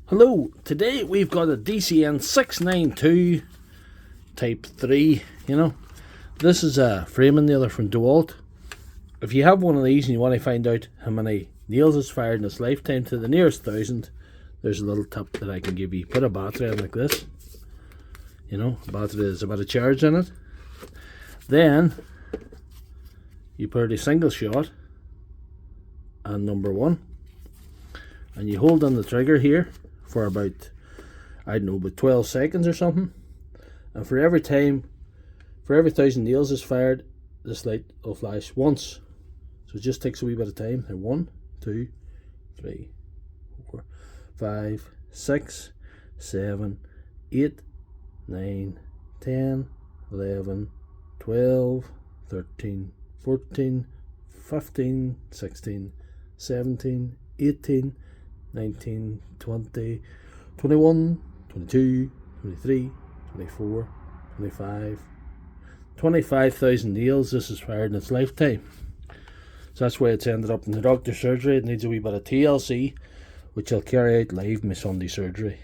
Hello, today we've got a DCN692 Type 3, This is a framing nailer from Dewalt. If you have one of these and you want to find out how many nails it's fired in its lifetime to the nearest 1,000, there's a little tip that I can give you. Put a battery in like this. A battery has a bit of charge in it. Then you put a single shot and number 1. And you hold on the trigger here for about, about 12 seconds or something. And for every 1,000 nails is fired, this light will flash once. So it just takes a wee bit of time. 1, 2, 3, 4, 5, 6, 7, 8, 9, 10, 11, 12, 13, 14, 15, 16, 17, 18, 19, 20, 21, 22, 23, 24, 25, 25,000 nails this is fired in its lifetime. So that's why it's ended up in the doctor's surgery. It needs a wee bit of TLC, which I'll carry out live in my Sunday surgery.